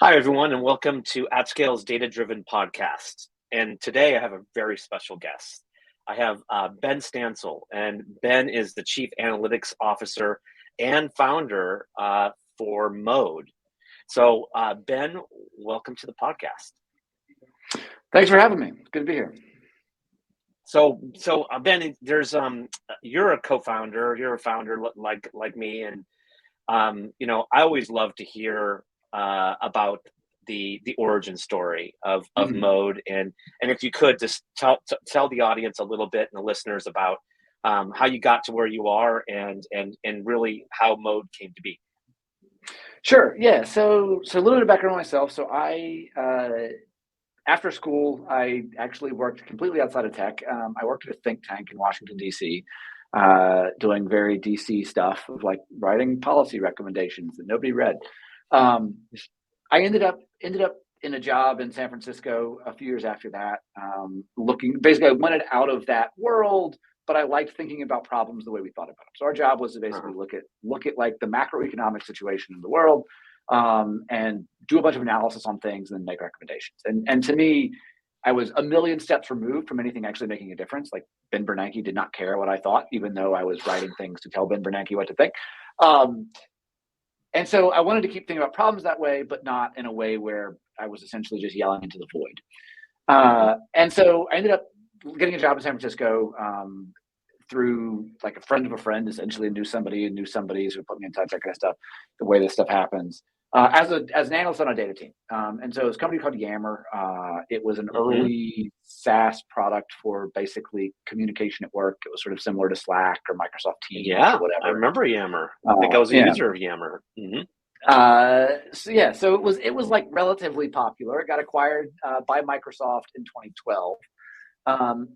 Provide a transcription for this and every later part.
Hi, everyone, and welcome to AtScale's Data-Driven Podcast. And today I have a very special guest. I have Benn Stancil, and Ben is the Chief Analytics Officer and founder for Mode. So, Ben, welcome to the podcast. Thanks for having me. It's good to be here. So Ben, you're a co-founder. You're a founder like me, and I always love to hear about the origin story of Mode, and if you could just tell the audience a little bit and the listeners about how you got to where you are and really how Mode came to be. Sure. Yeah. So a little bit of background on myself. So I after school, I actually worked completely outside of tech. I worked at a think tank in Washington, D.C., doing very DC stuff of like writing policy recommendations that nobody read. I ended up in a job in San Francisco a few years after that, basically I wanted out of that world, but I liked thinking about problems the way we thought about them. So our job was to basically look at like the macroeconomic situation in the world, and do a bunch of analysis on things and then make recommendations. And to me, I was a million steps removed from anything actually making a difference. Like Ben Bernanke did not care what I thought, even though I was writing things to tell Ben Bernanke what to think. And so I wanted to keep thinking about problems that way, but not in a way where I was essentially just yelling into the void. And so I ended up getting a job in San Francisco through like a friend of a friend, essentially knew somebody who put me in touch, that kind of stuff, the way this stuff happens. As an analyst on a data team. And so it was a company called Yammer. It was an early SaaS product for basically communication at work. It was sort of similar to Slack or Microsoft Teams or whatever. I remember Yammer. I think I was a user of Yammer. So it was like relatively popular. It got acquired by Microsoft in 2012.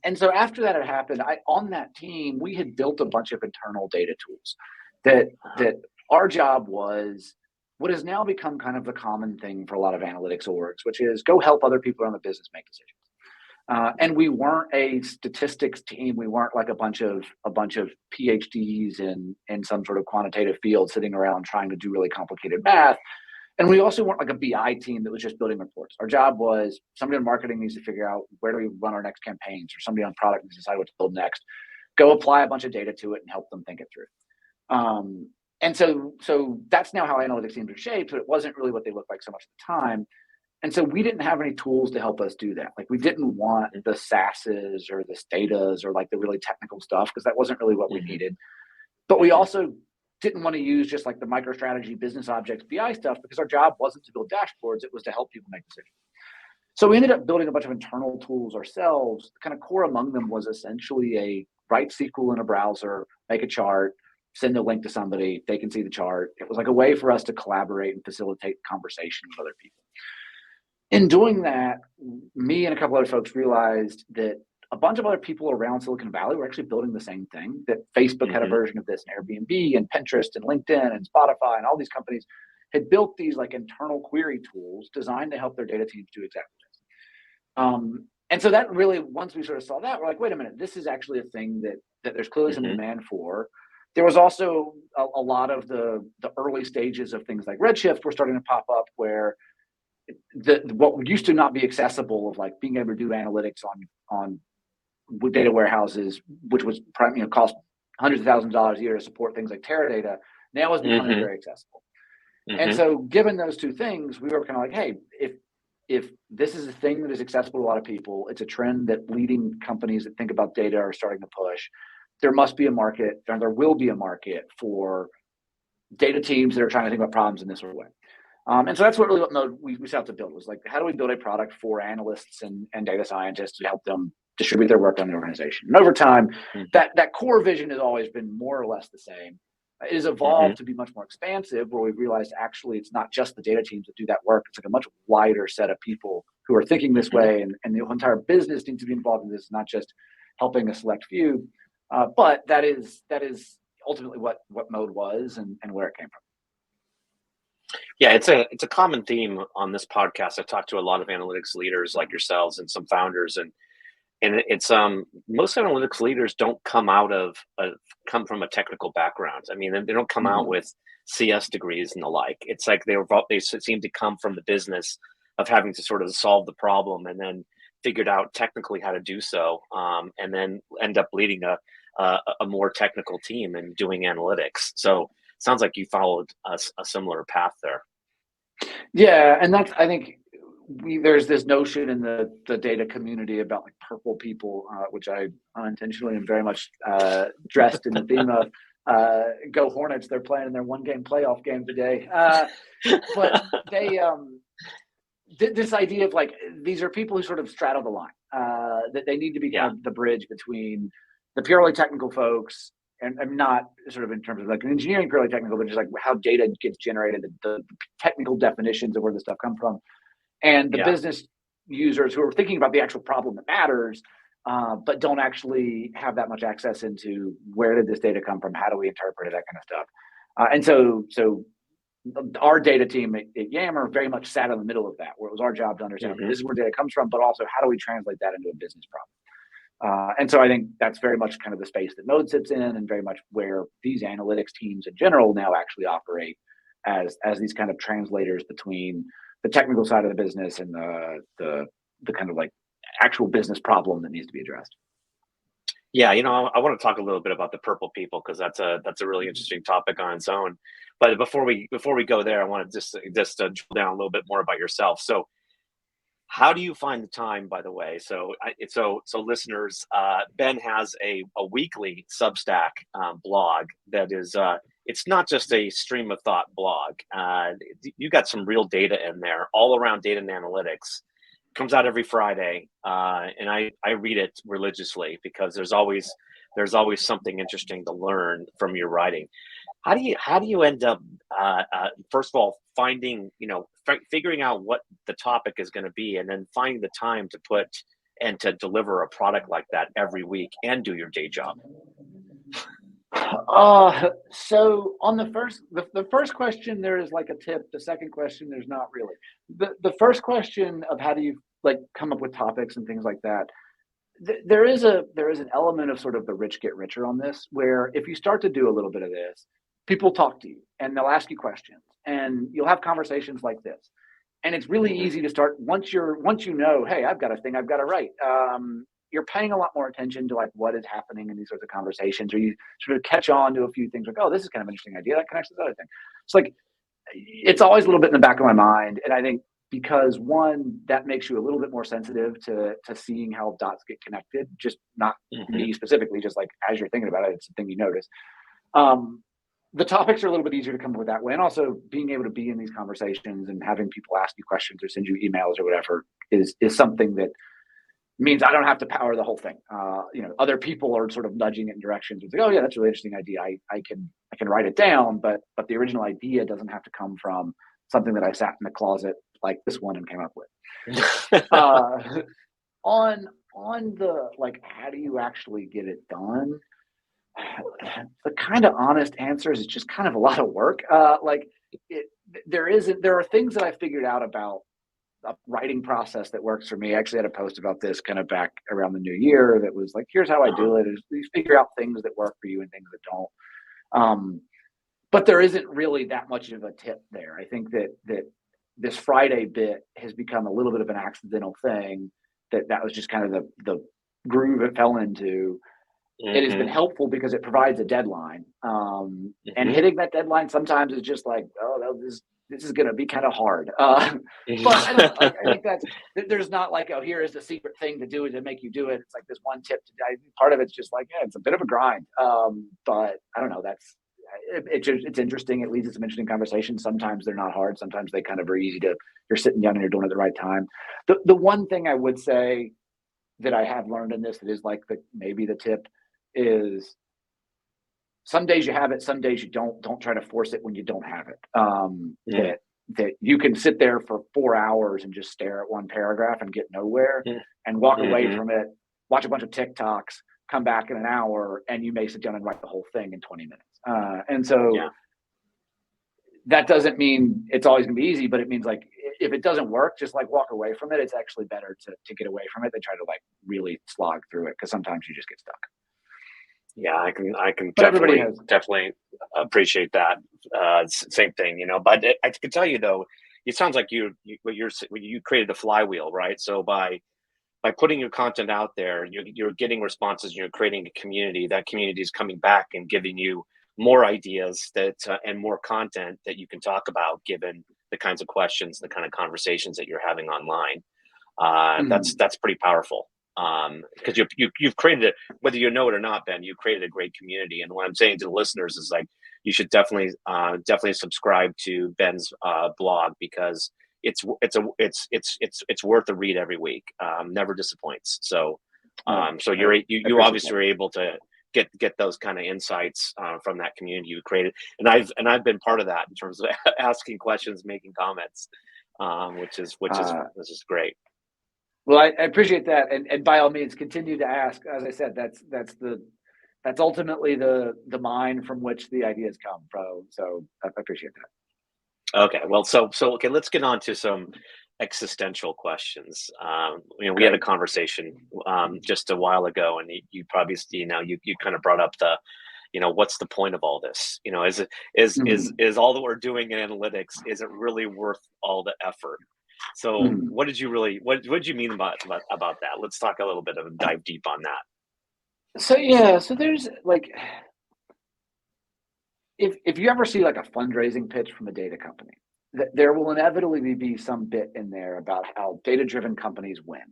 And so after that had happened, on that team, we had built a bunch of internal data tools that our job was what has now become kind of the common thing for a lot of analytics orgs, which is go help other people around the business make decisions. And we weren't a statistics team. We weren't like a bunch of PhDs in some sort of quantitative field sitting around trying to do really complicated math. And we also weren't like a BI team that was just building reports. Our job was somebody in marketing needs to figure out where do we run our next campaigns, or somebody on product needs to decide what to build next. Go apply a bunch of data to it and help them think it through. And so that's now how analytics teams are shaped, but it wasn't really what they looked like so much at the time. And so we didn't have any tools to help us do that. Like we didn't want the SaaSes or the Statas or like the really technical stuff, because that wasn't really what we needed. But we also didn't want to use just like the MicroStrategy, business objects, BI stuff, because our job wasn't to build dashboards. It was to help people make decisions. So we ended up building a bunch of internal tools ourselves. Kind of core among them was essentially a write SQL in a browser, make a chart, send a link to somebody, they can see the chart. It was like a way for us to collaborate and facilitate conversation with other people. In doing that, me and a couple other folks realized that a bunch of other people around Silicon Valley were actually building the same thing, that Facebook had a version of this, and Airbnb and Pinterest and LinkedIn and Spotify and all these companies had built these like internal query tools designed to help their data teams do exactly this. And so that really, once we sort of saw that, we're like, wait a minute, this is actually a thing that there's clearly some demand for. There was also a lot of the early stages of things like Redshift were starting to pop up, where what used to not be accessible of like being able to do analytics on data warehouses, which was cost hundreds of thousands of dollars a year to support things like Teradata, now is becoming very accessible. And so given those two things, we were kind of like, hey, if this is a thing that is accessible to a lot of people, it's a trend that leading companies that think about data are starting to push. There must be a market, and there will be a market for data teams that are trying to think about problems in this sort of way. And so that's what Mode we set out to build, was like, how do we build a product for analysts and data scientists to help them distribute their work on the organization? And over time, that core vision has always been more or less the same. It has evolved to be much more expansive, where we've realized actually it's not just the data teams that do that work. It's like a much wider set of people who are thinking this way, and the entire business needs to be involved in this, not just helping a select few. But that is ultimately what Mode was and where it came from. Yeah, it's a common theme on this podcast. I talked to a lot of analytics leaders like yourselves and some founders, and it's most analytics leaders don't come from a technical background. I mean, they don't come out with CS degrees and the like. It's like they seem to come from the business of having to sort of solve the problem and then figured out technically how to do so, and then end up leading a more technical team and doing analytics. So sounds like you followed a similar path there. Yeah, and that's, I think there's this notion in the data community about like purple people, which I unintentionally am very much dressed in the theme of go Hornets. They're playing in their 1-game playoff game today, but they this idea of like these are people who sort of straddle the line, that they need to be kind of the bridge between the purely technical folks. And I'm not sort of in terms of like engineering purely technical, but just like how data gets generated, the technical definitions of where the stuff comes from, and the business users who are thinking about the actual problem that matters, but don't actually have that much access into where did this data come from, how do we interpret it, that kind of stuff. And so our data team at Yammer very much sat in the middle of that, where it was our job to understand this is where data comes from, but also how do we translate that into a business problem. And so I think that's very much kind of the space that Node sits in, and very much where these analytics teams in general now actually operate as these kind of translators between the technical side of the business and the kind of like actual business problem that needs to be addressed. Yeah, I want to talk a little bit about the purple people, because that's a really interesting topic on its own. But before we go there, I want to just drill down a little bit more about yourself. So, how do you find the time, by the way? So listeners, Ben has a weekly Substack blog that is, it's not just a stream of thought blog. You got some real data in there, all around data and analytics. Comes out every Friday, and I read it religiously, because there's always something interesting to learn from your writing. How do you end up, first of all, finding, figuring out what the topic is going to be, and then finding the time to put and to deliver a product like that every week and do your day job? So on the first question, there is like a tip. The second question, there's not really. The first question of how do you like come up with topics and things like that, there is an element of sort of the rich get richer on this, where if you start to do a little bit of this, people talk to you and they'll ask you questions, and you'll have conversations like this. And it's really easy to start once you know, hey, I've got a thing I've got to write. You're paying a lot more attention to like what is happening in these sorts of conversations, or you sort of catch on to a few things like, oh, this is kind of an interesting idea that connects to this other thing. It's like, it's always a little bit in the back of my mind. And I think because one, that makes you a little bit more sensitive to seeing how dots get connected, just not me specifically, just like as you're thinking about it, it's a thing you notice. The topics are a little bit easier to come up with that way. And also being able to be in these conversations and having people ask you questions or send you emails or whatever is something that means I don't have to power the whole thing. Other people are sort of nudging it in directions. It's like, oh yeah, that's a really interesting idea. I can write it down, but the original idea doesn't have to come from something that I sat in the closet like this one and came up with. On the like, how do you actually get it done? The kind of honest answer is it's just kind of a lot of work. There are things that I figured out about a writing process that works for me. I actually had a post about this kind of back around the new year that was like, here's how I do it, is you figure out things that work for you and things that don't. But there isn't really that much of a tip there. I think that this Friday bit has become a little bit of an accidental thing, that was just kind of the groove it fell into. It has been helpful because it provides a deadline, and hitting that deadline sometimes is just like, oh, this is going to be kind of hard. But I don't know. I think there's not like, oh, here is the secret thing to do to make you do it. It's like this one tip to do. Part of it's just like, yeah, it's a bit of a grind. But I don't know. It's interesting. It leads to some interesting conversations. Sometimes they're not hard. Sometimes they kind of are easy you're sitting down and you're doing it at the right time. The one thing I would say that I have learned in this that is like maybe the tip is, some days you have it, some days you don't. Don't try to force it when you don't have it. That you can sit there for 4 hours and just stare at one paragraph and get nowhere, and walk away from it, watch a bunch of TikToks, come back in an hour, and you may sit down and write the whole thing in 20 minutes. And so that doesn't mean it's always gonna be easy, but it means like, if it doesn't work, just like walk away from it. It's actually better to get away from it than try to like really slog through it, because sometimes you just get stuck. Yeah, I can but everybody has. definitely appreciate that. Same thing, But I can tell you though, it sounds like you created a flywheel, right? So by putting your content out there, you're getting responses, you're creating a community. That community is coming back and giving you more ideas and more content that you can talk about, given the kinds of questions, the kind of conversations that you're having online. That's pretty powerful. Because you've created it, whether you know it or not, Ben. You created a great community, and what I'm saying to the listeners is like you should definitely subscribe to Ben's blog, because it's worth a read every week. Never disappoints. So so you obviously are able to get those kind of insights from that community you created, and I've been part of that in terms of asking questions, making comments, which is great. Well, I appreciate that, and by all means, continue to ask. As I said, that's ultimately the mine from which the ideas come from. So I appreciate that. Okay, well, so okay, let's get on to some existential questions. We had a conversation just a while ago, and you probably you kind of brought up the, what's the point of all this? Is all that we're doing in analytics, is it really worth all the effort? So what did you mean about that? Let's talk a little bit of dive deep on that. So there's like, if you ever see like a fundraising pitch from a data company, there will inevitably be some bit in there about how data-driven companies win,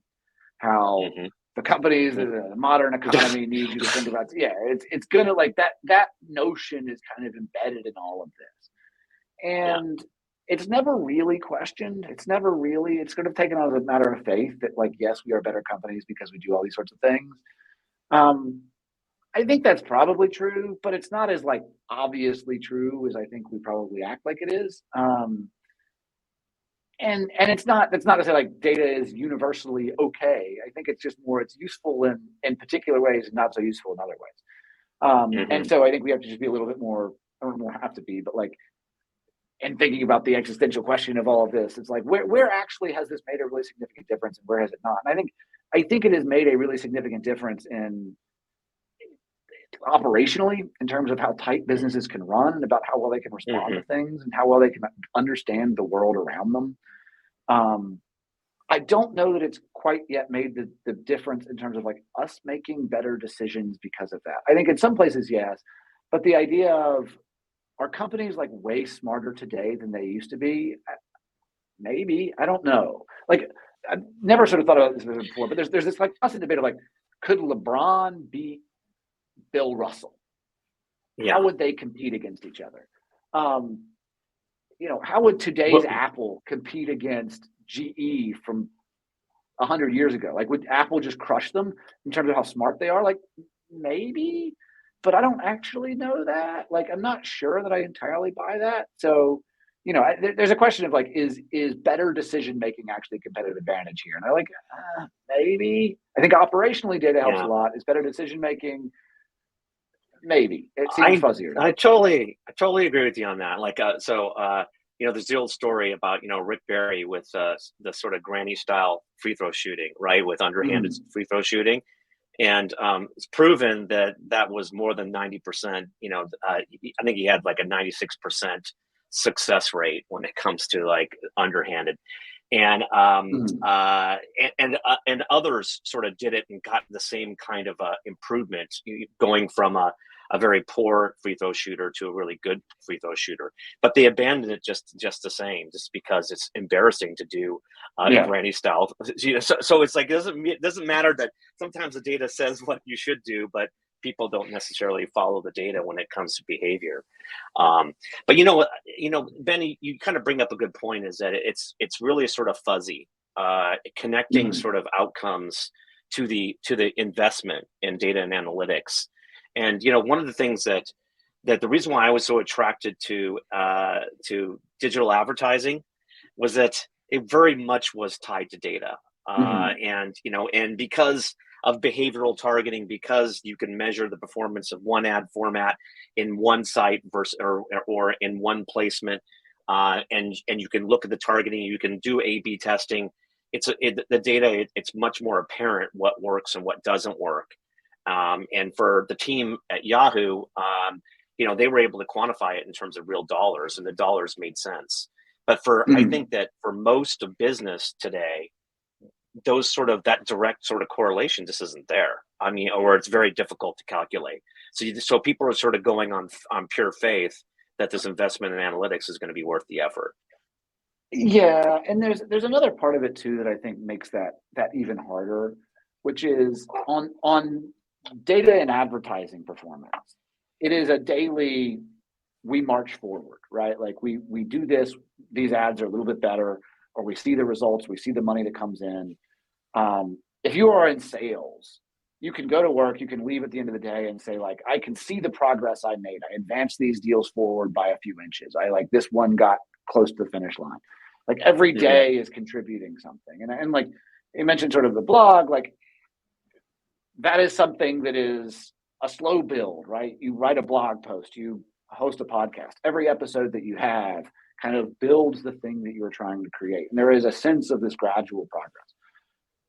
how the companies in the modern economy need you to think about. Yeah, it's gonna, like, that notion is kind of embedded in all of this, and it's never really questioned. It's sort of taken on as a matter of faith that, like, yes, we are better companies because we do all these sorts of things. I think that's probably true, but it's not as, like, obviously true as I think we probably act like it is. And that's not to say like data is universally okay. I think it's just more, it's useful in particular ways and not so useful in other ways. And so I think we have to just be a little bit more, I don't know, have to be, but like, and thinking about the existential question of all of this, it's like, where actually has this made a really significant difference, and where has it not? And I think it has made a really significant difference in operationally, in terms of how tight businesses can run, about how well they can respond to things, and how well they can understand the world around them. I don't know that it's quite yet made the difference in terms of like us making better decisions because of that. I think in some places, yes, but the idea of, are companies like way smarter today than they used to be? Maybe, I don't know. Like, I've never sort of thought about this before, but there's this like constant debate of like, could LeBron beat Bill Russell? How would they compete against each other? How would today's Apple compete against GE from 100 years ago? Like, would Apple just crush them in terms of how smart they are? Like, maybe, but I don't actually know that. Like, I'm not sure that I entirely buy that. So, there's a question of like, is better decision making actually a competitive advantage here? And I like, maybe. I think operationally data helps a lot. Is better decision making? Maybe. It seems fuzzier. I totally agree with you on that. Like, there's the old story about, Rick Barry with the sort of granny style free throw shooting, right? With underhanded free throw shooting. And it's proven that was more than 90%. I think he had like a 96% success rate when it comes to like underhanded. And and others sort of did it and got the same kind of improvement, going from a very poor free throw shooter to a really good free throw shooter. But they abandoned it just the same, just because it's embarrassing to do granny style. So it's like, it doesn't matter that sometimes the data says what you should do, but people don't necessarily follow the data when it comes to behavior. But Benny, you kind of bring up a good point, is that it's really sort of fuzzy, connecting sort of outcomes to the investment in data and analytics. And one of the things that the reason why I was so attracted to digital advertising was that it very much was tied to data, and because of behavioral targeting, because you can measure the performance of one ad format in one site versus or in one placement, and you can look at the targeting, you can do A/B testing. The data, it's much more apparent what works and what doesn't work. And for the team at Yahoo, they were able to quantify it in terms of real dollars, and the dollars made sense. But I think that for most of business today, that direct sort of correlation just isn't there. I mean, or it's very difficult to calculate. So people are sort of going on pure faith that this investment in analytics is going to be worth the effort. Yeah, and there's another part of it too that I think makes that even harder, which is on data and advertising performance. It is a daily, we march forward, right? Like we do this, these ads are a little bit better, or we see the results, we see the money that comes in. If you are in sales, you can go to work, you can leave at the end of the day and say, like, I can see the progress I made. I advanced these deals forward by a few inches. This one got close to the finish line. Like every day is contributing something. And like you mentioned sort of the blog, like that is something that is a slow build, right? You write a blog post, you host a podcast. Every episode that you have kind of builds the thing that you're trying to create. And there is a sense of this gradual progress.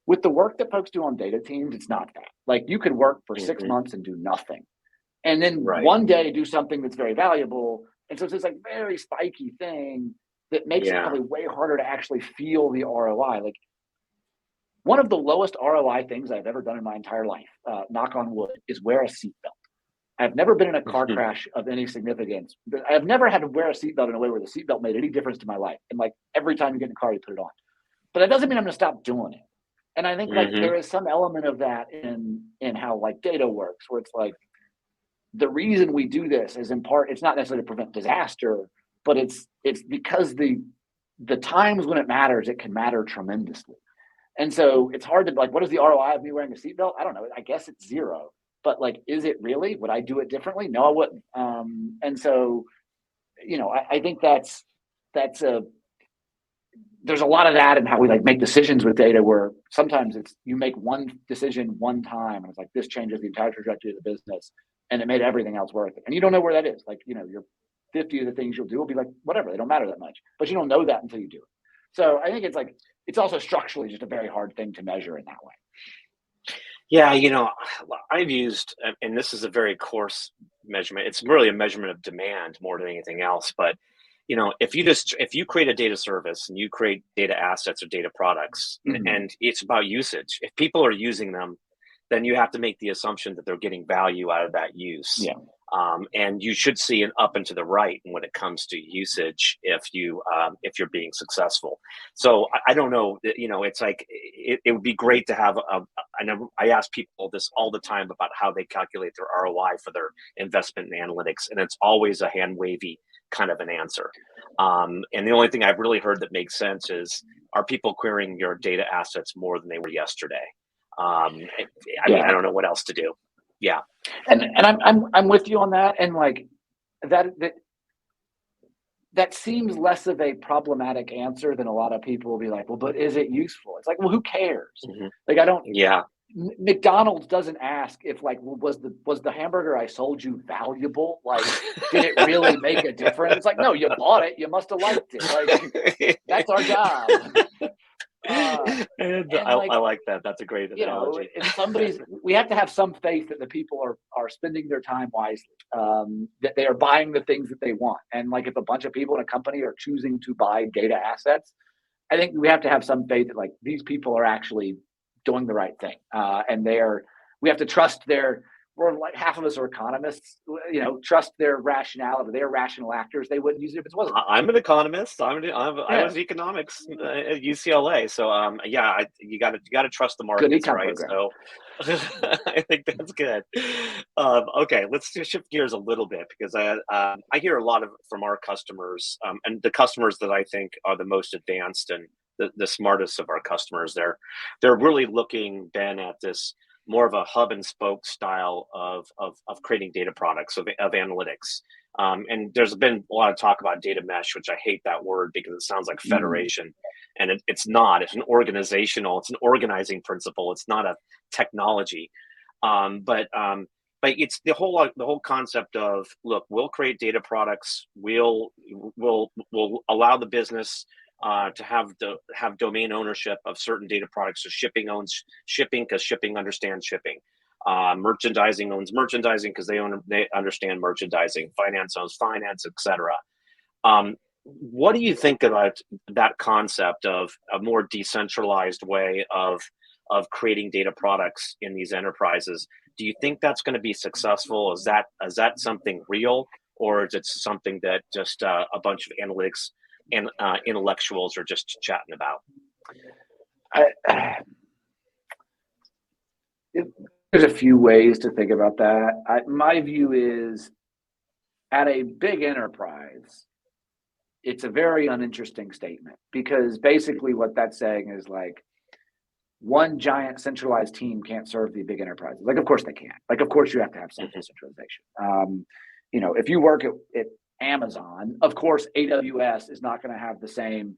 With the work that folks do on data teams, it's not that. Like you could work for 6 months and do nothing. And then one day do something that's very valuable. And so it's this like very spiky thing that makes it probably way harder to actually feel the ROI. Like one of the lowest ROI things I've ever done in my entire life, knock on wood, is wear a seatbelt. I've never been in a car crash of any significance. I've never had to wear a seatbelt in a way where the seatbelt made any difference to my life. And like every time you get in a car, you put it on. But that doesn't mean I'm going to stop doing it. And I think like there is some element of that in how like data works, where it's like the reason we do this is in part, it's not necessarily to prevent disaster, but it's because the times when it matters, it can matter tremendously. And so it's hard to like, what is the ROI of me wearing a seatbelt? I don't know. I guess it's zero. But like, is it really? Would I do it differently? No, I wouldn't. And so, I think there's a lot of that in how we like make decisions with data, where sometimes it's you make one decision one time and it's like this changes the entire trajectory of the business and it made everything else worth it. And you don't know where that is. Like, your 50 of the things you'll do will be like, whatever, they don't matter that much, but you don't know that until you do it. So I think it's like, it's also structurally just a very hard thing to measure in that way. Yeah, I've used, and this is a very coarse measurement. It's really a measurement of demand more than anything else. But, if you create a data service and you create data assets or data products, and it's about usage. If people are using them, then you have to make the assumption that they're getting value out of that use. Yeah. And you should see an up and to the right when it comes to usage if you're being successful. So I don't know, it's like it would be great to have I know I ask people this all the time about how they calculate their ROI for their investment in analytics, and it's always a hand wavy kind of an answer. And the only thing I've really heard that makes sense is, are people querying your data assets more than they were yesterday? I mean, I don't know what else to do. Yeah. And I'm with you on that. And like that seems less of a problematic answer than a lot of people will be like, well, but is it useful? It's like, well, who cares? Like, I don't, McDonald's doesn't ask if like, well, was the hamburger I sold you valuable? Like, did it really make a difference? It's like, no, you bought it. You must've liked it. Like, that's our job. I like that. That's a great analogy. If we have to have some faith that the people are spending their time wisely, that they are buying the things that they want. And like, if a bunch of people in a company are choosing to buy data assets, I think we have to have some faith that like these people are actually doing the right thing. And we have to trust we're like half of us are economists, trust their rationality. They're rational actors. They wouldn't use it if it wasn't. I'm an economist. I was economics at UCLA. So you got to trust the markets, right? So I think that's good. Okay, let's just shift gears a little bit, because I hear a lot from our customers, and the customers that I think are the most advanced and the smartest of our customers. They're really looking, Ben, at this more of a hub and spoke style of creating data products of analytics. And there's been a lot of talk about data mesh, which I hate that word because it sounds like federation, and it's not. It's an organizing principle. It's not a technology. But it's the whole concept of, look, we'll create data products. We'll allow the business to have domain ownership of certain data products. So shipping owns shipping because shipping understands shipping. Merchandising owns merchandising because they understand merchandising. Finance owns finance, etc. What do you think about that concept of a more decentralized way of creating data products in these enterprises? Do you think that's going to be successful? Is that something real, or is it something that just a bunch of analytics and intellectuals are just chatting about? There's a few ways to think about that. My view is, at a big enterprise, it's a very uninteresting statement, because basically what that's saying is like, one giant centralized team can't serve the big enterprises. Like, of course they can't. Like, of course you have to have some decentralization. If you work at Amazon, of course AWS is not going to have the same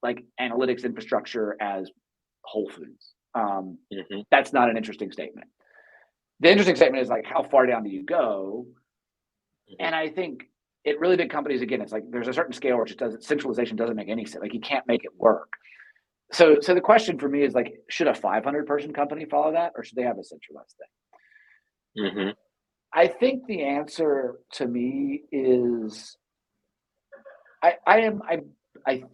like analytics infrastructure as Whole Foods. That's not an interesting statement. The interesting statement is like, how far down do you go? And I think at really big companies, again, it's like there's a certain scale where centralization doesn't make any sense. Like, you can't make it work. So the question for me is like, should a 500-person company follow that, or should they have a centralized thing? I think the answer to me is, I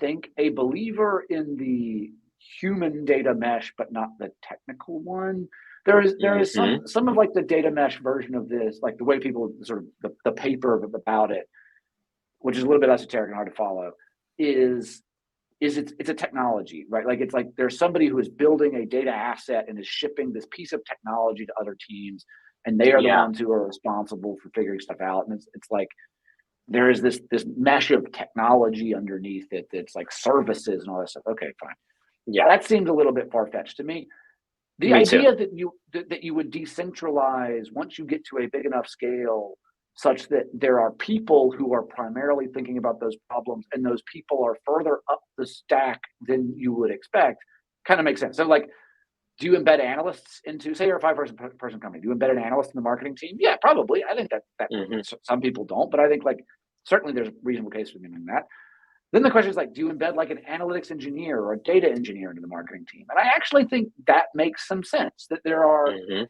think a believer in the human data mesh, but not the technical one. There is some of like the data mesh version of this, like the way people sort of the paper about it, which is a little bit esoteric and hard to follow, is it's a technology, right? Like, it's like there's somebody who is building a data asset and is shipping this piece of technology to other teams, and they are the ones who are responsible for figuring stuff out. And it's like there is this mesh of technology underneath it that's like services and all that stuff. Okay, fine. Yeah, that seems a little bit far-fetched to me. The idea that you would decentralize once you get to a big enough scale such that there are people who are primarily thinking about those problems, and those people are further up the stack than you would expect, kind of makes sense. So like, do you embed analysts into, say you're a 5-person company, do you embed an analyst in the marketing team? Yeah, probably. I think that some people don't, but I think like certainly there's a reasonable case for doing that. Then the question is like, do you embed like an analytics engineer or a data engineer into the marketing team? And I actually think that makes some sense, that there are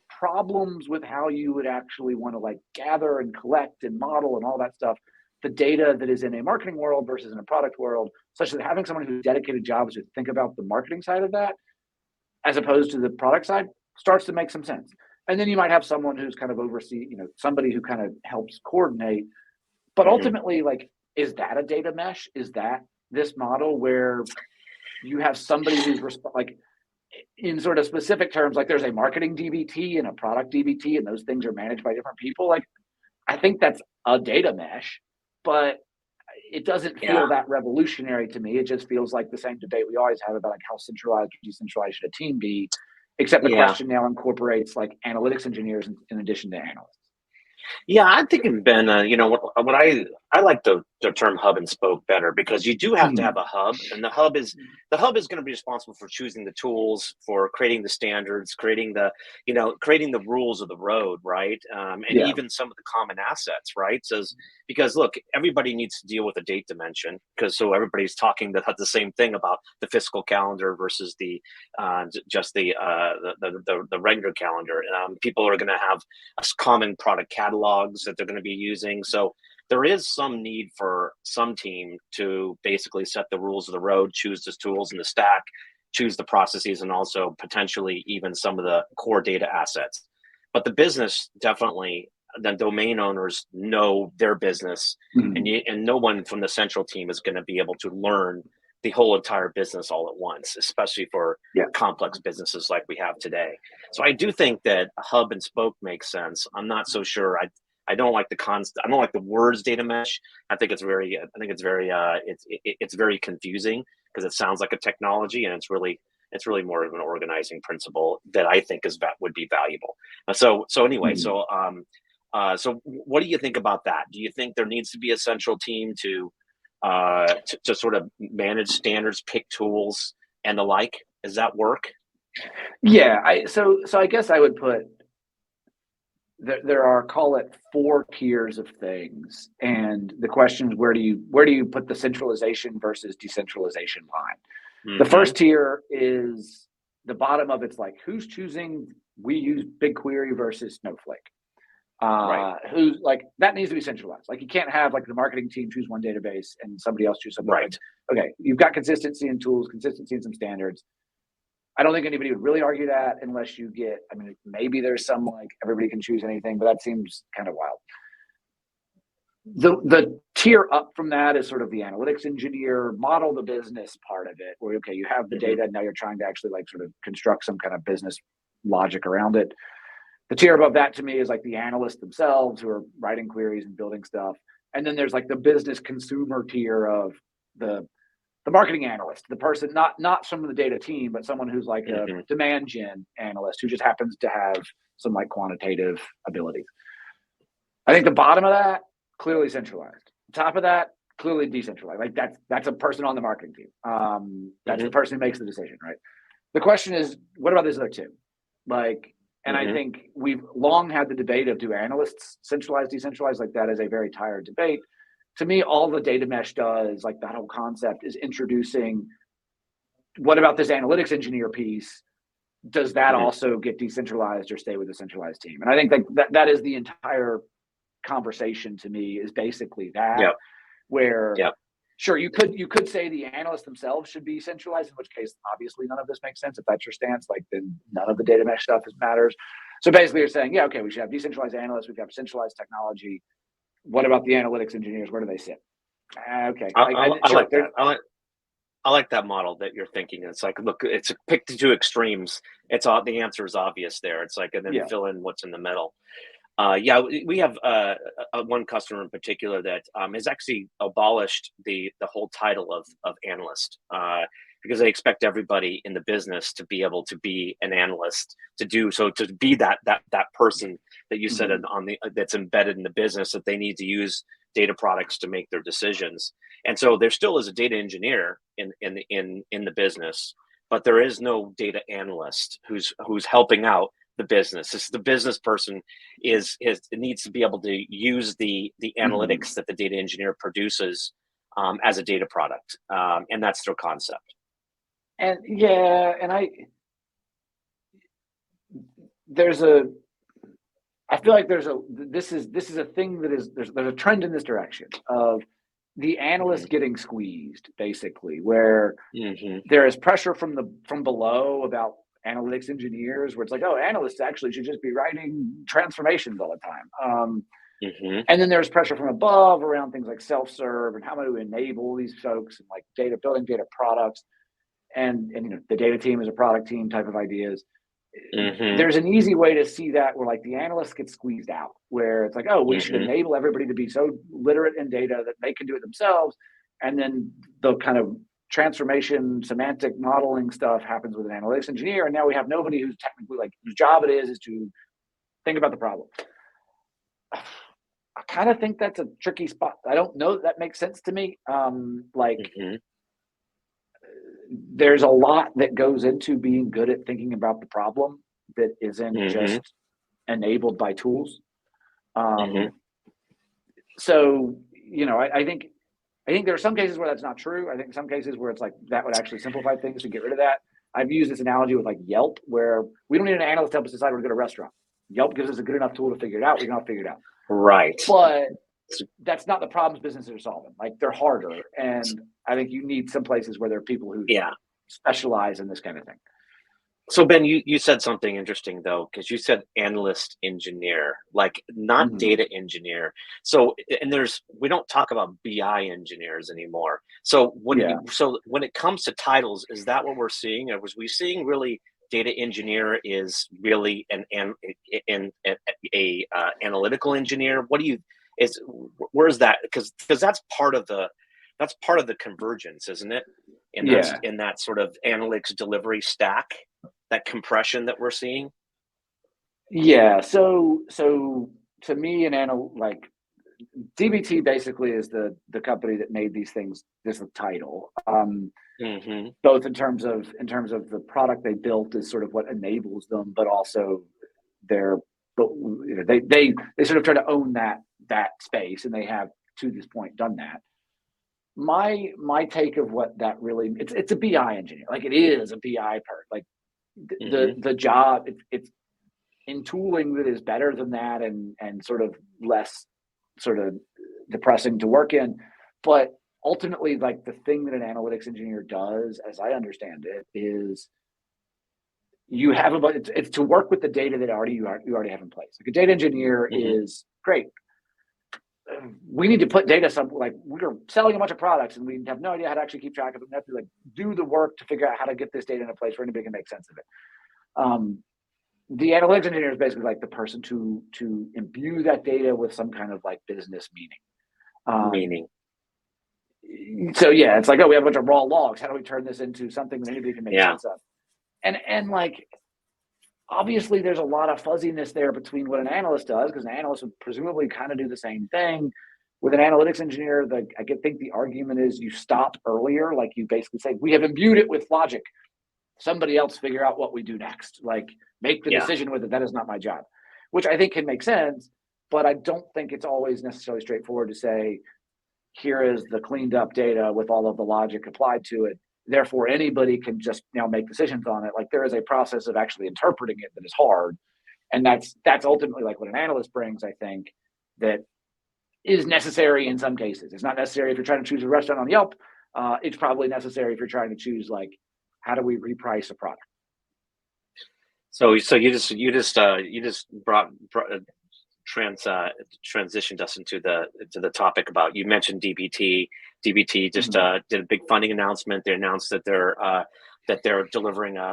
problems with how you would actually want to like gather and collect and model and all that stuff, the data that is in a marketing world versus in a product world, such that having someone whose dedicated job is to think about the marketing side of that, as opposed to the product side, starts to make some sense. And then you might have someone who's kind of somebody who kind of helps coordinate. But ultimately, like, is that a data mesh? Is that this model where you have somebody who's like, in sort of specific terms, like there's a marketing DBT and a product DBT, and those things are managed by different people? Like, I think that's a data mesh, but it doesn't feel that revolutionary to me. It just feels like the same debate we always have about like how centralized or decentralized should a team be, except the question now incorporates like analytics engineers in addition to analysts. Yeah, I'm thinking, Ben, what I like the term hub and spoke better, because you do have to have a hub, and the hub is going to be responsible for choosing the tools, for creating the standards, creating the rules of the road, right? And even some of the common assets, right? Because look, everybody needs to deal with the date dimension, so everybody's talking about the same thing about the fiscal calendar versus the regular calendar. People are going to have a common product catalogs that they're going to be using. So there is some need for some team to basically set the rules of the road, choose the tools in the stack, choose the processes, and also potentially even some of the core data assets. But the business, definitely, the domain owners know their business, and no one from the central team is going to be able to learn the whole entire business all at once, especially for complex businesses like we have today. So I do think that a hub and spoke makes sense. I'm not so sure. I don't like I don't like the words data mesh. I think it's very confusing, because it sounds like a technology, and it's really more of an organizing principle that I think would be valuable. So what do you think about that? Do you think there needs to be a central team to sort of manage standards, pick tools, and the like? Does that work? Yeah, so I guess I would put there are, call it, 4 tiers of things, and the question is, where do you put the centralization versus decentralization line? The first tier is the bottom of it's like, who's choosing we use BigQuery versus Snowflake. Right. Who's like, that needs to be centralized. Like, you can't have like the marketing team choose one database and somebody else choose something. Right. Okay, you've got consistency in tools, consistency in some standards. I don't think anybody would really argue that unless you get, I mean, maybe there's some like everybody can choose anything, but that seems kind of wild. The tier up from that is sort of the analytics engineer, model the business part of it, where, okay, you have the data, now you're trying to actually like sort of construct some kind of business logic around it. The tier above that to me is like the analysts themselves who are writing queries and building stuff. And then there's like the business consumer tier of the marketing analyst, the person, not some of the data team, but someone who's like a demand gen analyst who just happens to have some like quantitative abilities. I think the bottom of that, clearly centralized. Top of that, clearly decentralized. Like that's a person on the marketing team. That's the person who makes the decision, right? The question is, what about these other two? Like, and I think we've long had the debate of, do analysts centralize, decentralize? Like, that is a very tired debate. To me, all the data mesh does, like that whole concept, is introducing, what about this analytics engineer piece? Does that also get decentralized or stay with the centralized team? And I think that is the entire conversation to me, is basically that, where sure, you could say the analysts themselves should be centralized, in which case obviously none of this makes sense. If that's your stance, like, then none of the data mesh stuff matters. So basically you're saying, yeah, okay, we should have decentralized analysts, we've got centralized technology. What about the analytics engineers? Where do they sit? Okay, I like that. I like that model that you're thinking. It's like, look, it's pick the two extremes. It's all, the answer is obvious there. It's like, and then fill in what's in the middle. We have one customer in particular that has actually abolished the whole title of analyst, because they expect everybody in the business to be able to be an analyst, to be that person that you said that's embedded in the business, that they need to use data products to make their decisions. And so there still is a data engineer in the business, but there is no data analyst who's helping out the business. The business person needs to be able to use the analytics that the data engineer produces as a data product, and that's their concept. And I feel like this is a thing that is, there's a trend in this direction of the analyst getting squeezed, basically, where there is pressure from below about analytics engineers, where it's like, oh, analysts actually should just be writing transformations all the time. And then there's pressure from above around things like self-serve and how do we enable these folks, and like building data products, and the data team is a product team type of ideas. There's an easy way to see that, where like the analysts get squeezed out, where it's like, oh, we should enable everybody to be so literate in data that they can do it themselves, and then the kind of transformation semantic modeling stuff happens with an analytics engineer, and now we have nobody who's technically, like, whose job it is to think about the problem. I kind of think that's a tricky spot. I don't know that makes sense to me. There's a lot that goes into being good at thinking about the problem that isn't just enabled by tools. So, I think there are some cases where that's not true. I think some cases where it's like, that would actually simplify things to get rid of that. I've used this analogy with like Yelp, where we don't need an analyst to help us decide where to go to a restaurant. Yelp gives us a good enough tool to figure it out. We can all figure it out. Right. But that's not the problems businesses are solving. Like, they're harder. And I think you need some places where there are people who specialize in this kind of thing. So Ben, you said something interesting though, because you said analyst engineer, like not data engineer. So, and we don't talk about BI engineers anymore. So when it comes to titles, is that what we're seeing? Or was we seeing really data engineer is really an analytical engineer? Where's that? Because that's part of the convergence, isn't it? In that sort of analytics delivery stack, that compression that we're seeing. Yeah. So to me, like DBT basically is the company that made these things, this title, both in terms of the product they built is sort of what enables them, but also they sort of try to own that space, and they have to this point done that. My take of what that really, it's a BI engineer. Like, it is a BI part. Like the job, it's in tooling that is better than that and sort of less sort of depressing to work in. But ultimately, like the thing that an analytics engineer does, as I understand it, is you have it's to work with the data that you already have in place. Like a data engineer is great. We need to put data like we're selling a bunch of products and we have no idea how to actually keep track of it. We have to like do the work to figure out how to get this data in a place where anybody can make sense of it. The analytics engineer is basically like the person to imbue that data with some kind of like business meaning. So yeah, it's like, oh, we have a bunch of raw logs. How do we turn this into something that anybody can make sense of? And like, obviously there's a lot of fuzziness there between what an analyst does, because an analyst would presumably kind of do the same thing. With an analytics engineer, I think the argument is you stop earlier. Like you basically say, we have imbued it with logic. Somebody else figure out what we do next. Like make the decision with it. That is not my job, which I think can make sense, but I don't think it's always necessarily straightforward to say, here is the cleaned up data with all of the logic applied to it. Therefore, anybody can just now make decisions on it. Like there is a process of actually interpreting it that is hard. And that's ultimately like what an analyst brings, I think, that is necessary in some cases. It's not necessary if you're trying to choose a restaurant on Yelp. It's probably necessary if you're trying to choose like, how do we reprice a product? So you just brought transitioned us into the topic about, you mentioned DBT. DBT just did a big funding announcement. They announced that they're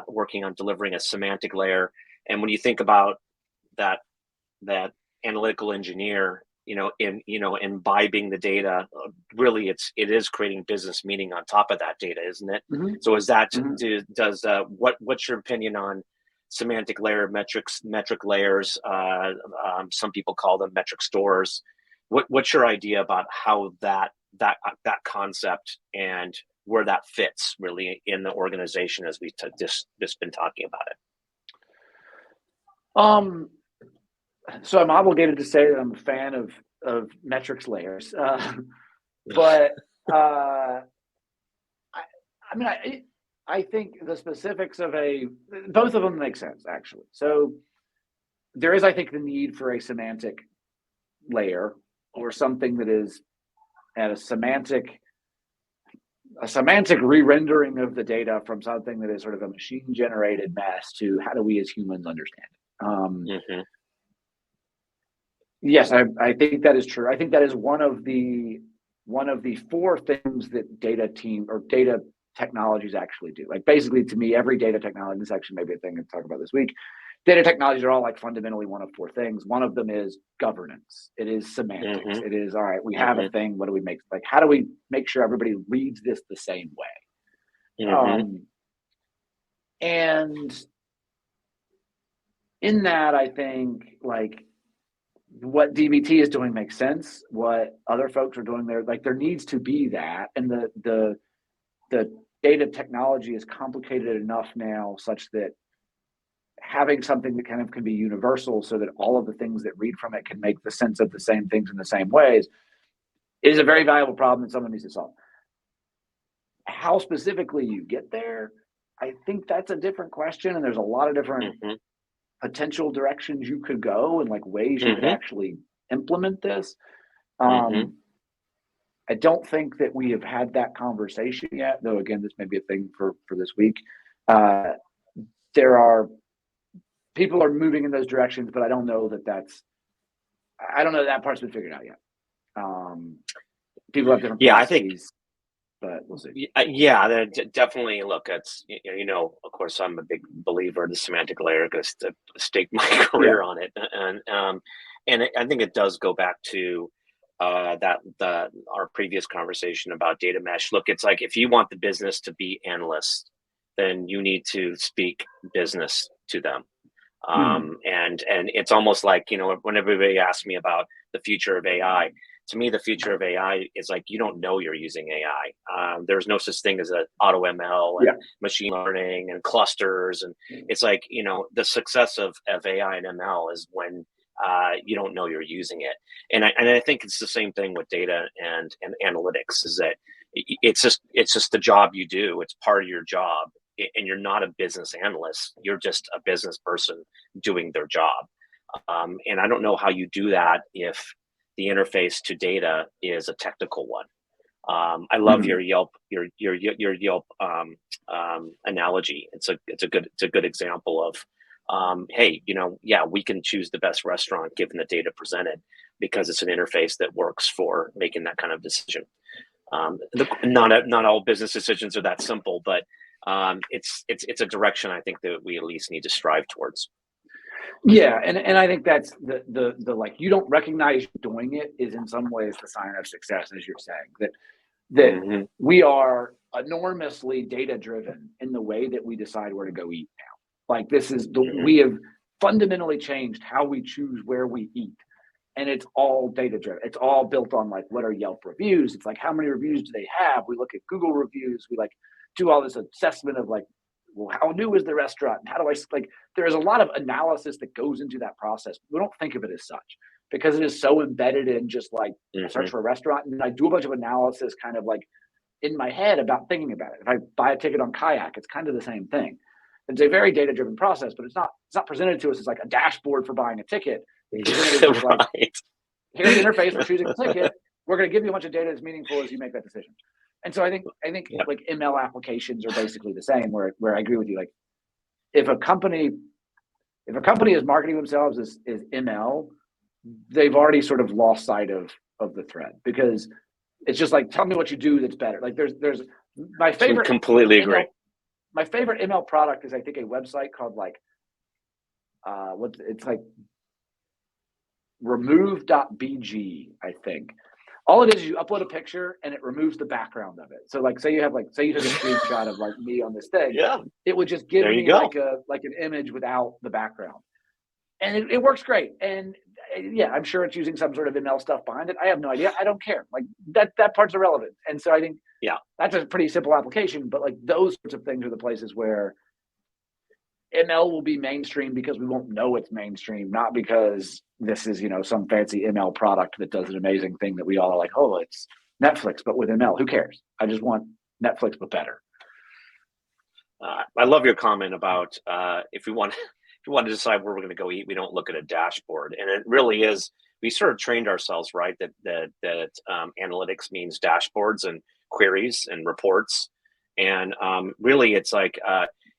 working on delivering a semantic layer. And when you think about that analytical engineer, imbibing the data, really it is creating business meaning on top of that data, isn't it? So is that what's your opinion on semantic layer metric layers? Some people call them metric stores. What's your idea about how that concept and where that fits really in the organization as we've just been talking about it? So I'm obligated to say that I'm a fan of metrics layers, but I think the specifics of both of them make sense actually. So there is, I think, the need for a semantic layer or something that is at a semantic re-rendering of the data from something that is sort of a machine generated mess to how do we as humans understand it. Yes, I think that is true. I think that is one of the four things that data technologies actually do. Like basically, to me, every data technology, this is actually maybe a thing to talk about this week. Data technologies are all like fundamentally one of four things. One of them is governance. It is semantics. It is, all right, we have a thing. What do we make? Like, how do we make sure everybody reads this the same way? And in that, I think like what DBT is doing makes sense. What other folks are doing there, like there needs to be that. And the data technology is complicated enough now such that having something that kind of can be universal so that all of the things that read from it can make the sense of the same things in the same ways is a very valuable problem that someone needs to solve. How specifically you get there, I think that's a different question. And there's a lot of different potential directions you could go and like ways you could actually implement this. I don't think that we have had that conversation yet, though. Again, this may be a thing for this week. People are moving in those directions, but I don't know that part's been figured out yet. People have different philosophies, but we'll see. Yeah, definitely. Look, it's of course, I'm a big believer in the semantic layer because to stake my career on it, and I think it does go back to our previous conversation about data mesh. Look, it's like if you want the business to be analysts, then you need to speak business to them. And it's almost like, when everybody asks me about the future of AI, to me, the future of AI is like, you don't know you're using AI. There's no such thing as an auto ML and machine learning and clusters. And it's like, the success of AI and ML is when you don't know you're using it. And I think it's the same thing with data and analytics, is that it's just the job you do. It's part of your job. and you're not a business analyst, you're just a business person doing their job. And I don't know how you do that if the interface to data is a technical one. I love your Yelp analogy. It's a good example of, hey, yeah, we can choose the best restaurant given the data presented because it's an interface that works for making that kind of decision. Not all business decisions are that simple, but it's a direction I think that we at least need to strive towards. Yeah, and I think that's the like, you don't recognize doing it is in some ways the sign of success, as you're saying, that we are enormously data driven in the way that we decide where to go eat now. Like this is we have fundamentally changed how we choose where we eat. And it's all data driven. It's all built on like, what are Yelp reviews? It's like, how many reviews do they have? We look at Google reviews. We like do all this assessment of like, well, how new is the restaurant? And how do I like, there is a lot of analysis that goes into that process. We don't think of it as such because it is so embedded in just like search for a restaurant. And I do a bunch of analysis kind of like in my head about thinking about it. If I buy a ticket on Kayak, it's kind of the same thing. It's a very data driven process, but it's not presented to us as like a dashboard for buying a ticket. Like, here's the interface for choosing a ticket. We're going to give you a bunch of data that's meaningful as you make that decision. And so I think like ML applications are basically the same. Where I agree with you. Like if a company is marketing themselves as ML, they've already sort of lost sight of the thread because it's just like, tell me what you do that's better. Like there's my favorite. Completely agree. My favorite ML product is I think a website called like it's like remove.bg, I think. All it is you upload a picture and it removes the background of it. So like say you took a screenshot of like me on this thing. Yeah. It would just give me like an image without the background. And it works great. And yeah, I'm sure it's using some sort of ML stuff behind it. I have no idea. I don't care. Like that part's irrelevant. And so I think that's a pretty simple application, but like those sorts of things are the places where ML will be mainstream because we won't know it's mainstream, not because this is, some fancy ML product that does an amazing thing that we all are like, oh, it's Netflix, but with ML. Who cares? I just want Netflix, but better. I love your comment about if we want to decide where we're going to go eat, we don't look at a dashboard. And it really is, we sort of trained ourselves, right, that analytics means dashboards and queries and reports. And really, it's like,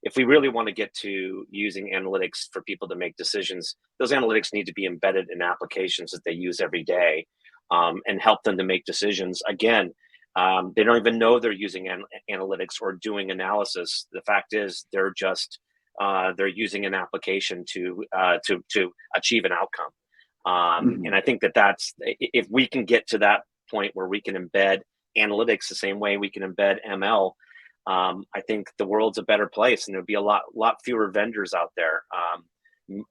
if we really want to get to using analytics for people to make decisions, those analytics need to be embedded in applications that they use every day and help them to make decisions. Again, they don't even know they're using analytics or doing analysis. The fact is they're just they're using an application to achieve an outcome. And I think that's, if we can get to that point where we can embed analytics the same way we can embed ML, I think the world's a better place, and there'll be a lot fewer vendors out there,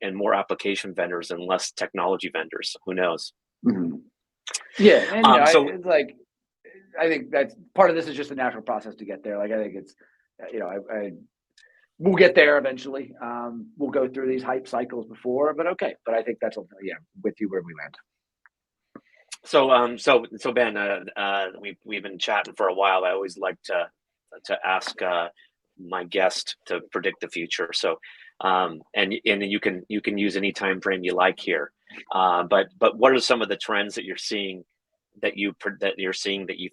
and more application vendors and less technology vendors. Who knows? Yeah, and it's like, I think that's part of this is just a natural process to get there. Like I think it's, we'll get there eventually. We'll go through these hype cycles before, but okay. But I think that's with you where we land. So Ben, we've been chatting for a while. I always like to ask my guest to predict the future. So, and you can use any time frame you like here. But what are some of the trends that you're seeing that you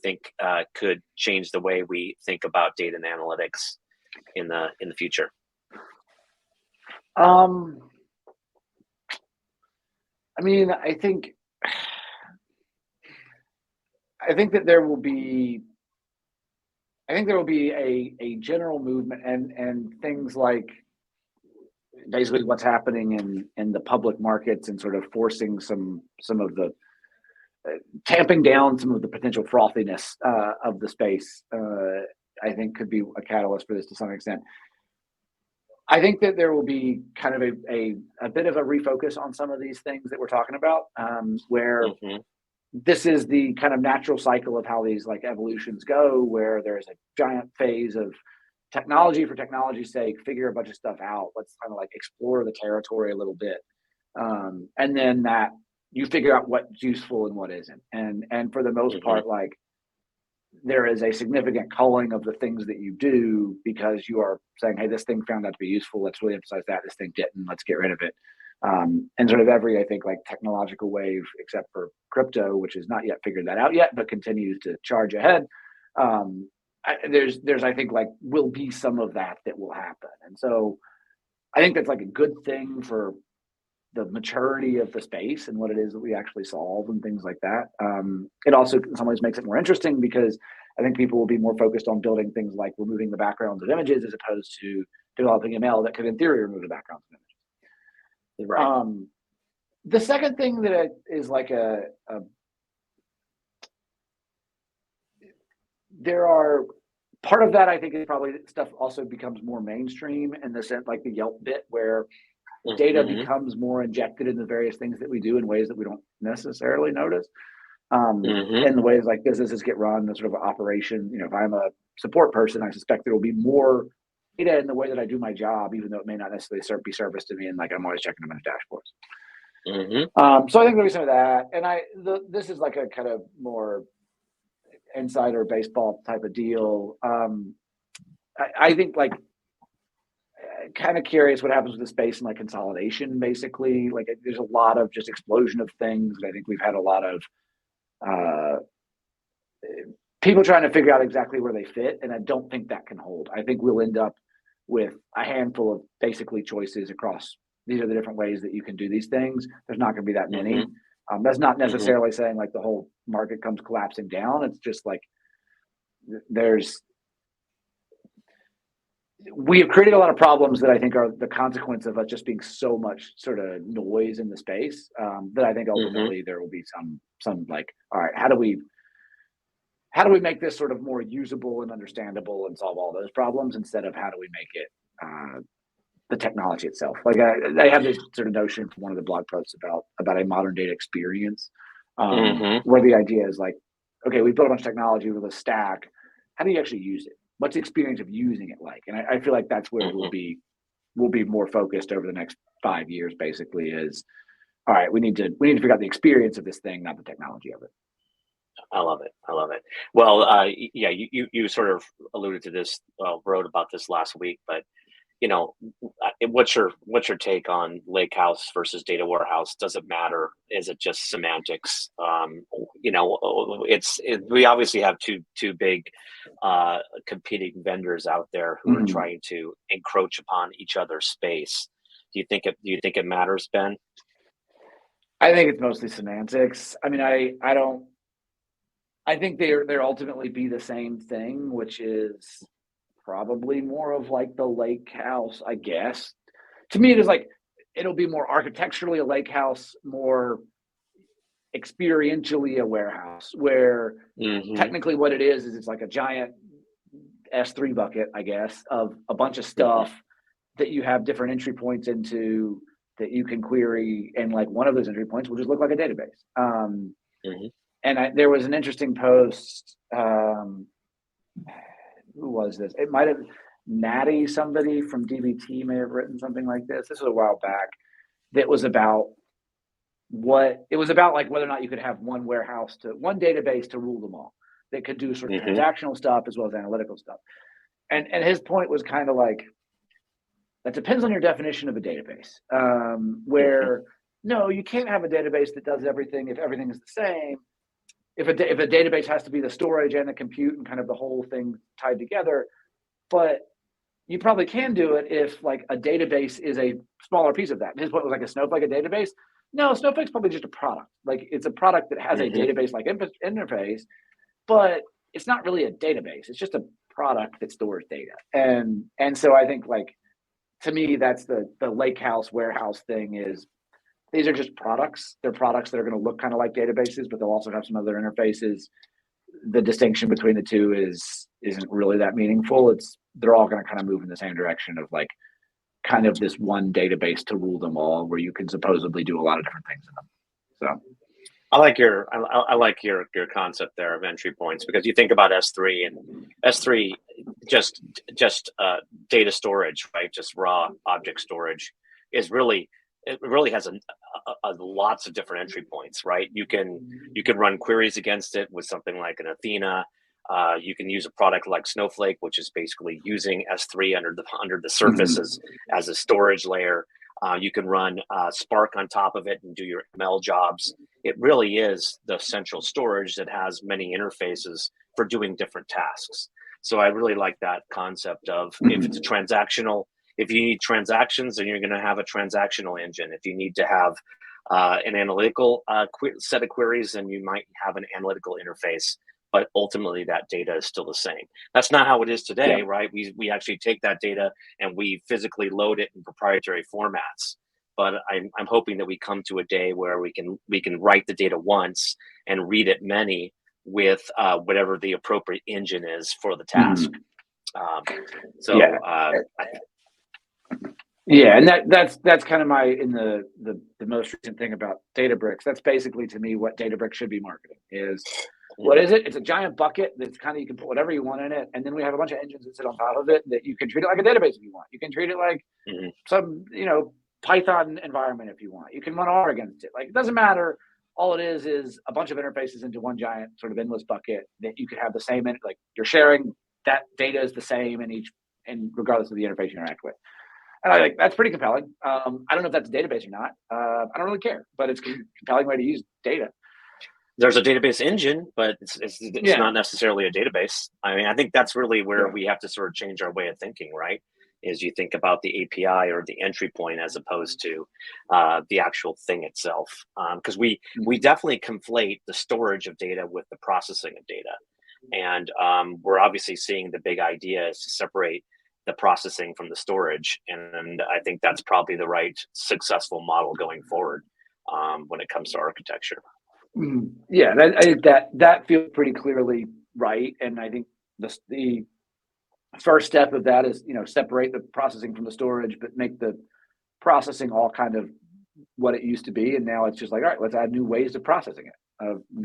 think could change the way we think about data and analytics in the future? I mean, I think that there will be a general movement and things like basically what's happening in the public markets and sort of forcing some of the tamping down some of the potential frothiness of the space. I think could be a catalyst for this to some extent. I think that there will be kind of a bit of a refocus on some of these things that we're talking about, where this is the kind of natural cycle of how these like evolutions go, where there's a giant phase of technology for technology's sake, figure a bunch of stuff out. Let's kind of like explore the territory a little bit. And then that you figure out what's useful and what isn't. And for the most part, like there is a significant culling of the things that you do because you are saying, hey, this thing found out to be useful. Let's really emphasize that. This thing didn't. Let's get rid of it. And sort of every, I think, like technological wave, except for crypto, which has not yet figured that out yet, but continues to charge ahead. There's, I think, like will be some of that will happen. And so I think that's like a good thing for the maturity of the space and what it is that we actually solve and things like that. It also in some ways makes it more interesting because I think people will be more focused on building things like removing the backgrounds of images as opposed to developing ML that could in theory remove the backgrounds of images. Right. The second thing that is like there are part of that I think is probably stuff also becomes more mainstream in the sense like the Yelp bit where data becomes more injected into various things that we do in ways that we don't necessarily notice. In the ways like businesses get run, the sort of operation, if I'm a support person, I suspect there will be more data in the way that I do my job, even though it may not necessarily be serviced to me and like I'm always checking them in dashboards. So I think there'll be some of that. And this is like a kind of more insider baseball type of deal. I think like kind of curious what happens with the space and like consolidation basically. Like there's a lot of just explosion of things. I think we've had a lot of people trying to figure out exactly where they fit, and I don't think that can hold. I think we'll end up with a handful of basically choices across these are the different ways that you can do these things. There's not going to be that many. That's not necessarily saying like the whole market comes collapsing down. It's just like we have created a lot of problems that I think are the consequence of us just being so much sort of noise in the space that I think ultimately there will be some like, all right, how do we make this sort of more usable and understandable and solve all those problems instead of how do we make it the technology itself? Like I have this sort of notion from one of the blog posts about a modern data experience where the idea is like, okay, we built a bunch of technology with a stack. How do you actually use it? What's the experience of using it like? And I feel like that's where we'll be more focused over the next 5 years. Basically, is all right. We need to figure out the experience of this thing, not the technology of it. I love it. Well, yeah, you sort of alluded to this, wrote about this last week, but what's your take on lake house versus data warehouse? Does it matter? Is it just semantics? We obviously have two big competing vendors out there who are trying to encroach upon each other's space. Do you think it matters, Ben? I think it's mostly semantics. I mean, I think they're ultimately be the same thing, which is probably more of like the lake house, I guess. To me, it is like it'll be more architecturally a lake house, more experientially a warehouse, where technically what it is it's like a giant S3 bucket, I guess, of a bunch of stuff that you have different entry points into that you can query, and like one of those entry points will just look like a database. And there was an interesting post. Who was this? It might have Natty, somebody from DBT may have written something like this. This was a while back. That was about like whether or not you could have one database to rule them all. That could do sort of transactional stuff as well as analytical stuff. And his point was kind of like, that depends on your definition of a database. Where no, you can't have a database that does everything if everything is the same. If a database has to be the storage and the compute and kind of the whole thing tied together, but you probably can do it if like a database is a smaller piece of that. And his point was like, a Snowflake a database? No, Snowflake's probably just a product. Like it's a product that has a database like interface, but it's not really a database. It's just a product that stores data. And so I think like, to me, that's the lake house warehouse thing is, these are just products. They're products that are going to look kind of like databases, but they'll also have some other interfaces. The distinction between the two isn't really that meaningful. They're all going to kind of move in the same direction of like kind of this one database to rule them all, where you can supposedly do a lot of different things in them. So I like your concept there of entry points, because you think about S3 and S3 just data storage, right? Just raw object storage is really. It really has a lots of different entry points, right? You can run queries against it with something like an Athena. You can use a product like Snowflake, which is basically using S3 under the surface as a storage layer. You can run Spark on top of it and do your ML jobs. It really is the central storage that has many interfaces for doing different tasks. So I really like that concept of if it's a transactional, if you need transactions, then you're going to have a transactional engine. If you need to have an analytical set of queries, then you might have an analytical interface. But ultimately, that data is still the same. That's not how it is today, right? We actually take that data and we physically load it in proprietary formats. But I'm hoping that we come to a day where we can write the data once and read it many with whatever the appropriate engine is for the task. And that's kind of the most recent thing about Databricks. That's basically, to me, what Databricks should be marketing is. What is it? It's a giant bucket that's kind of, you can put whatever you want in it. And then we have a bunch of engines that sit on top of it that you can treat it like a database if you want. You can treat it like some, Python environment if you want. You can run R against it. Like, it doesn't matter. All it is a bunch of interfaces into one giant sort of endless bucket that you could have the same, like you're sharing, that data is the same and regardless of the interface you interact with. And I think that's pretty compelling. I don't know if that's a database or not. I don't really care, but it's a compelling way to use data. There's a database engine, but it's not necessarily a database. I mean, I think that's really where we have to sort of change our way of thinking, right? Is you think about the API or the entry point as opposed to the actual thing itself. Because we definitely conflate the storage of data with the processing of data. And we're obviously seeing the big idea is to separate the processing from the storage. And I think that's probably the right successful model going forward when it comes to architecture. Yeah, I think that feels pretty clearly right, and I think the first step of that is separate the processing from the storage, but make the processing all kind of what it used to be, and now it's just like, all right, let's add new ways of processing it,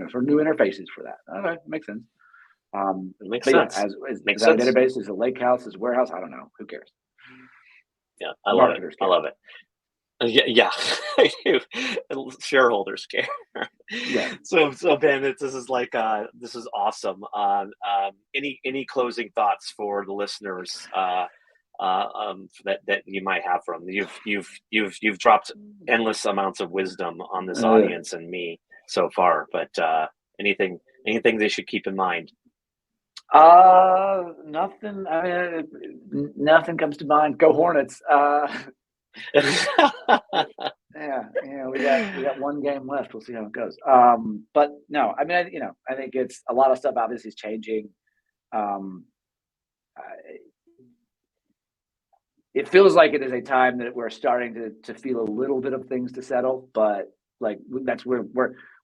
sort of new interfaces for that. All right, makes sense. It makes sense. Yeah, is that a database? Is it a lake house? Is it a warehouse? I don't know. Who cares? Yeah, I love it. I love it. Yeah, shareholders care. Yeah. So Ben, this is awesome. Any closing thoughts for the listeners that you might have from you've dropped endless amounts of wisdom on this audience and me so far, but anything they should keep in mind? Nothing. I mean, nothing comes to mind. Go Hornets. We got one game left. We'll see how it goes. But no, I mean, I think it's a lot of stuff obviously is changing. It feels like it is a time that we're starting to feel a little bit of things to settle, but like that's where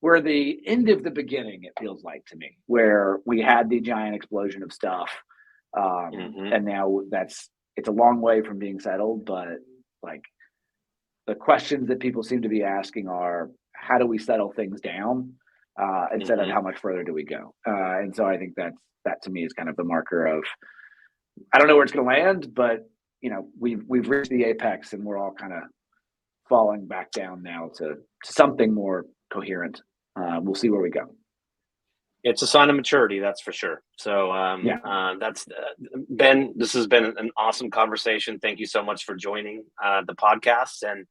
we're the end of the beginning. It feels like to me, where we had the giant explosion of stuff, and now it's a long way from being settled, but like the questions that people seem to be asking are, how do we settle things down instead of how much further do we go? And so I think that to me is kind of the marker of, I don't know where it's going to land, but we've reached the apex and we're all kind of falling back down now to something more coherent. We'll see where we go. It's a sign of maturity, that's for sure. So that's Ben. This has been an awesome conversation. Thank you so much for joining the podcast, and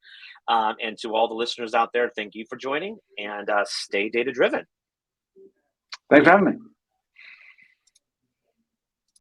to all the listeners out there, thank you for joining, and stay data driven. Thanks for having me.